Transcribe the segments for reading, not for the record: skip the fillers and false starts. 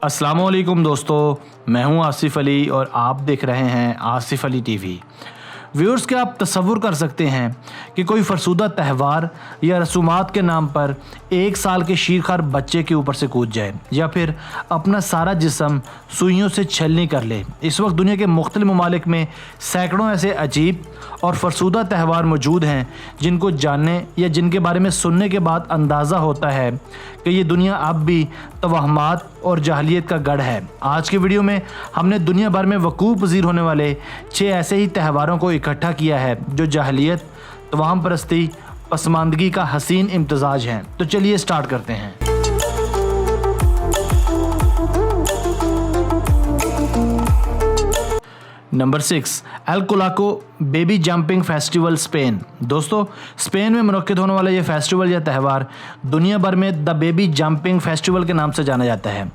अस्सलाम वालेकुम दोस्तों, मैं हूं आसिफ अली और आप देख रहे हैं आसिफ अली टीवी। व्यूअर्स, क्या आप तसव्वुर कर सकते हैं कि कोई फरसूदा त्यौहार या रसूमात के नाम पर 1 साल के शीरखार बच्चे के ऊपर से कूद जाए या फिर अपना सारा जिस्म सुइयों से छलनी कर ले। इस वक्त दुनिया के मुख्तलिफ ममालिक में सैकड़ों ऐसे अजीब और फरसूदा त्यौहार मौजूद हैं जिनको जानने या जिनके बारे में सुनने के बाद अंदाज़ा होता है कि ये दुनिया अब भी तवहमात और जाहलियत का गढ़ है। आज की वीडियो में हमने दुनिया भर में वकूअ पज़ीर होने वाले 6 ऐसे ही त्यौहारों को इकट्ठा किया है जो जाहलियत, तवाहम परस्ती, पसमानदगी का हसीन इम्तजाज हैं। तो चलिए स्टार्ट करते हैं। नंबर 6, एल कोलाको बेबी जंपिंग फेस्टिवल, स्पेन। दोस्तों, स्पेन में मुनक्किद होने वाला यह फेस्टिवल या त्यौहार दुनिया भर में द बेबी जंपिंग फेस्टिवल के नाम से जाना जाता है।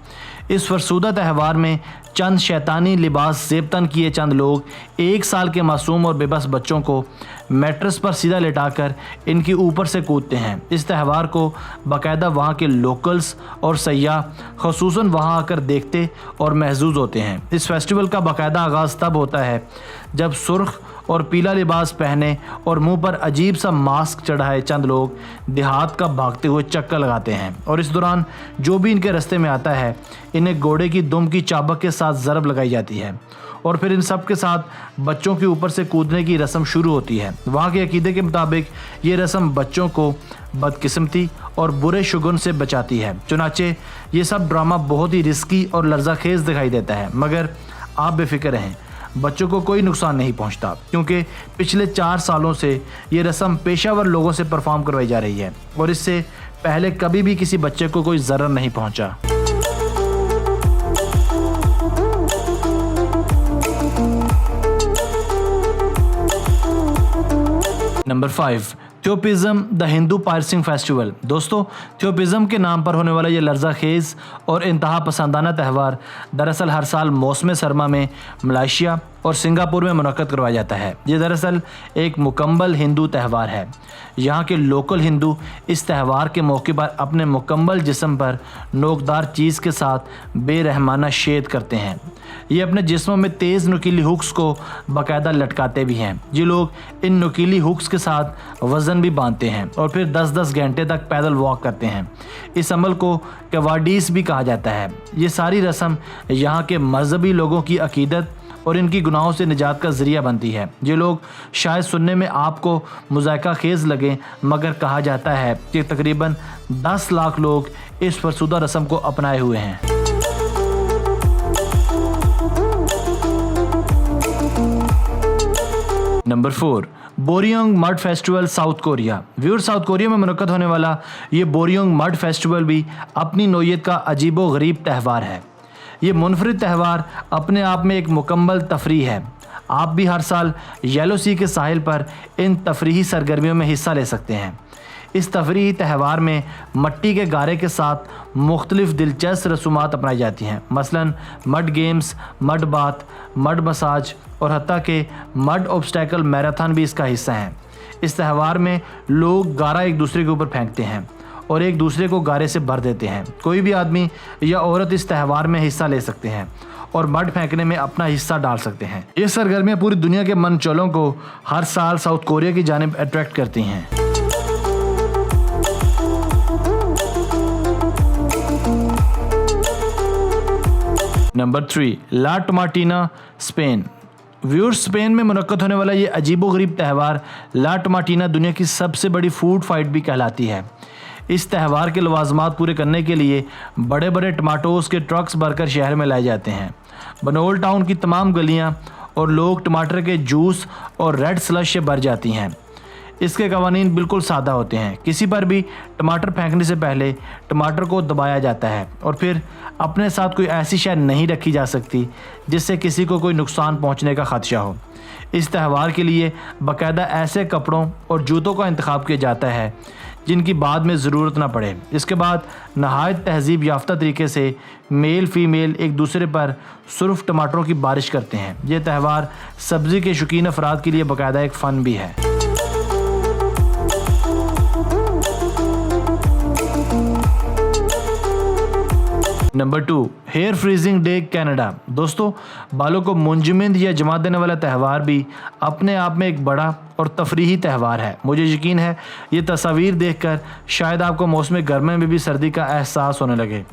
इस फरसूदा त्यौहार में चंद शैतानी लिबास ज़ेब-तन किए चंद लोग 1 साल के मासूम और बेबस बच्चों को मैट्रेस पर सीधा लेटाकर इनके ऊपर से कूदते हैं। इस त्यौहार को बाकायदा वहाँ के लोकल्स और सयाह ख़ुसूसन वहाँ आकर देखते और महजूज़ होते हैं। इस फेस्टिवल का बाकायदा आगाज़ तब होता है जब सुर्ख और पीला लिबास पहने और मुंह पर अजीब सा मास्क चढ़ाए चंद लोग देहात का भागते हुए चक्कर लगाते हैं और इस दौरान जो भी इनके रास्ते में आता है इन्हें घोड़े की दुम की चाबक के साथ ज़रब लगाई जाती है और फिर इन सब के साथ बच्चों के ऊपर से कूदने की रस्म शुरू होती है। वहाँ के अकीदे के मुताबिक ये रस्म बच्चों को बदकिस्मती और बुरे शुगुन से बचाती है। चुनाचे ये सब ड्रामा बहुत ही रिस्की और लर्ज़ाखेज़ दिखाई देता है, मगर आप बेफिक्र रहें, बच्चों को कोई नुकसान नहीं पहुंचता क्योंकि पिछले 4 सालों से ये रस्म पेशावर लोगों से परफॉर्म करवाई जा रही है और इससे पहले कभी भी किसी बच्चे को कोई ज़रर नहीं पहुंचा। Number 5, Thaipusam the Hindu piercing festival. दोस्तों, थियोपिज्म के नाम पर होने वाला ये लर्ज़ाखेज़ और इंतहा पसंदाना त्यौहार दरअसल हर साल मौसम सरमा में मलेशिया और सिंगापुर में मुनक्कद करवाया जाता है। ये दरअसल एक मुकम्मल हिंदू त्यौहार है। यहाँ के लोकल हिंदू इस त्यौहार के मौके पर अपने मुकम्मल जिस्म पर नोकदार चीज़ के साथ बेरहमाना शेद करते हैं। ये अपने जिस्मों में तेज़ नुकीली हुक्स को बाकायदा लटकाते भी हैं। ये लोग इन नुकीली हुक्स के साथ वज़न भी बांधते हैं और फिर 10-10 घंटे तक पैदल वॉक करते हैं। इस अमल को कवाडीस भी कहा जाता है। ये सारी रस्म यहाँ के मजहबी लोगों की अकीदत और इनकी गुनाहों से निजात का ज़रिया बनती है। ये लोग शायद सुनने में आपको मुज़ायका खेज़ लगे, मगर कहा जाता है कि तकरीबन 10 लाख लोग इस फरसूदा रस्म को अपनाए हुए हैं। Number 4, Boryeong mud festival, South Korea. Viewers, South Korea में मुनक्कद होने वाला ये बोरियोंग मड फेस्टिवल भी अपनी नौइयत का अजीबो गरीब त्यौहार है। ये मुनफरिद त्यौहार अपने आप में एक मुकम्मल तफरीह है। आप भी हर साल येलो सी के साहिल पर इन तफरीही सरगर्मियों में हिस्सा ले सकते हैं। इस तफरीही त्यौहार में मट्टी के गारे के साथ मुख्तलिफ दिलचस्प रसूमात अपनाई जाती हैं, मसलन mud games, mud bath, mud massage और हत्ता के मड ऑब्स्टैकल मैराथन भी इसका हिस्सा हैं। इस त्यौहार में लोग गारा एक दूसरे के ऊपर फेंकते हैं और एक दूसरे को गारे से भर देते हैं। कोई भी आदमी या औरत इस त्यौहार में हिस्सा ले सकते हैं और मड फेंकने में अपना हिस्सा डाल सकते हैं। ये सरगर्मियाँ पूरी दुनिया के मनचलों को हर साल साउथ कोरिया की जानिब अट्रैक्ट करती हैं। Number 3, La Tomatina, Spain. Viewers, Spain में मुनक्कद होने वाला ये अजीबोगरीब त्यौहार ला टोमाटीना दुनिया की सबसे बड़ी फूड फाइट भी कहलाती है। इस त्यौहार के लवाजमात पूरे करने के लिए बड़े बड़े टमाटोज़ के ट्रक्स भरकर शहर में लाए जाते हैं। बनोल टाउन की तमाम गलियां और लोग टमाटर के जूस और रेड स्लश से भर जाती हैं। इसके कवानीन बिल्कुल सादा होते हैं। किसी पर भी टमाटर फेंकने से पहले टमाटर को दबाया जाता है और फिर अपने साथ कोई ऐसी शय नहीं रखी जा सकती जिससे किसी को कोई नुकसान पहुंचने का खदशा हो। इस त्यौहार के लिए बाकायदा ऐसे कपड़ों और जूतों का इंतखाब किया जाता है जिनकी बाद में ज़रूरत ना पड़े। इसके बाद नहायत तहजीब याफ्ता तरीके से मेल फीमेल एक दूसरे पर सुर्ख टमाटरों की बारिश करते हैं। यह त्यौहार सब्ज़ी के शौकीन अफराद के लिए बाकायदा एक फ़न भी है। Number 2, hair freezing day Canada. दोस्तों, बालों को मुंजमद या जमा देने वाला त्यौहार भी अपने आप में एक बड़ा और तफरीही त्यौहार है। मुझे यकीन है ये तस्वीर देखकर शायद आपको मौसम गर्मा में भी सर्दी का एहसास होने लगे।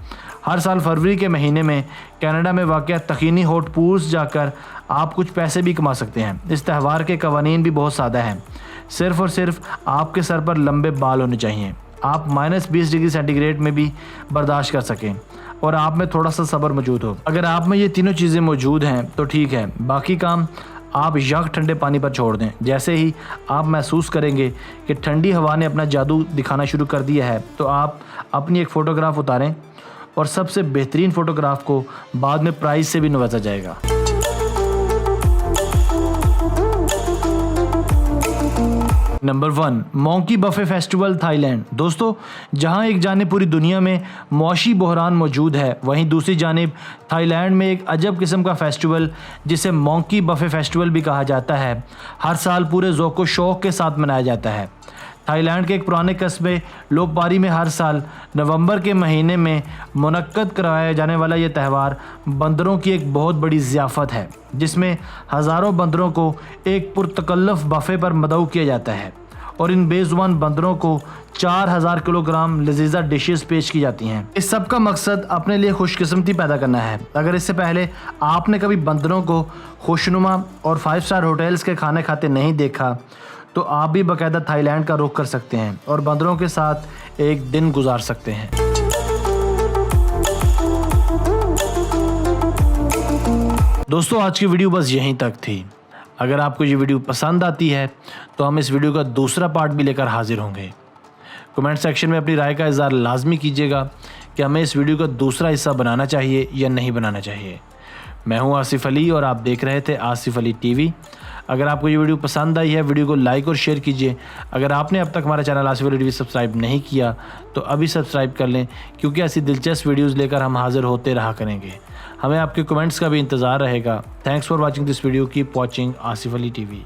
हर साल फरवरी के महीने में कनाडा में वाक़ तकीनी हॉट पूल्स जाकर आप कुछ पैसे भी कमा सकते हैं। इस त्यौहार के कवानीन भी बहुत सादा हैं। सिर्फ़ और सिर्फ आपके सर पर लंबे बाल होने चाहिए। आप -20 डिग्री सेंटीग्रेड में भी बर्दाश्त कर सकें और आप में थोड़ा सा सब्र मौजूद हो। अगर आप में ये तीनों चीज़ें मौजूद हैं तो ठीक है, बाकी काम आप यक ठंडे पानी पर छोड़ दें। जैसे ही आप महसूस करेंगे कि ठंडी हवा ने अपना जादू दिखाना शुरू कर दिया है तो आप अपनी एक फ़ोटोग्राफ उतारें और सबसे बेहतरीन फ़ोटोग्राफ को बाद में प्राइज़ से भी नवाजा जाएगा। Number 1, monkey buffet festival Thailand. दोस्तों, जहां एक जानिब पूरी दुनिया में मौशी बहरान मौजूद है, वहीं दूसरी जानिब थाईलैंड में एक अजब किस्म का फेस्टिवल जिसे मोंकी बफे फेस्टिवल भी कहा जाता है, हर साल पूरे ज़ौक़ व शौक़ के साथ मनाया जाता है। थाईलैंड के एक पुराने कस्बे लोपारी में हर साल नवंबर के महीने में मुनक्कद करवाया जाने वाला ये त्यौहार बंदरों की एक बहुत बड़ी ज़ियाफ़त है, जिसमें हज़ारों बंदरों को एक पुरतकल्लफ बफ़े पर मदऊ किया जाता है और इन बेज़ुबान बंदरों को 4000 किलोग्राम लजीजा डिशेस पेश की जाती हैं। इस सब का मकसद अपने लिए खुशकिस्मती पैदा करना है। अगर इससे पहले आपने कभी बंदरों को खुशनुमा और 5 स्टार होटल्स के खाने खाते नहीं देखा तो आप भी बाकायदा थाईलैंड का रुख कर सकते हैं और बंदरों के साथ एक दिन गुजार सकते हैं। दोस्तों, आज की वीडियो बस यहीं तक थी। अगर आपको ये वीडियो पसंद आती है तो हम इस वीडियो का दूसरा पार्ट भी लेकर हाजिर होंगे। कमेंट सेक्शन में अपनी राय का इज़हार लाजमी कीजिएगा कि हमें इस वीडियो का दूसरा हिस्सा बनाना चाहिए या नहीं बनाना चाहिए। मैं हूं आसिफ अली और आप देख रहे थे आसिफ अली टीवी। अगर आपको ये वीडियो पसंद आई है, वीडियो को लाइक और शेयर कीजिए। अगर आपने अब तक हमारा channel Asif Ali TV subscribe नहीं किया तो अभी सब्सक्राइब कर लें, क्योंकि ऐसी दिलचस्प वीडियोज़ लेकर हम हाजिर होते रहा करेंगे। हमें आपके कमेंट्स का भी इंतज़ार रहेगा। Thanks for watching this video. Keep watching Asif Ali TV.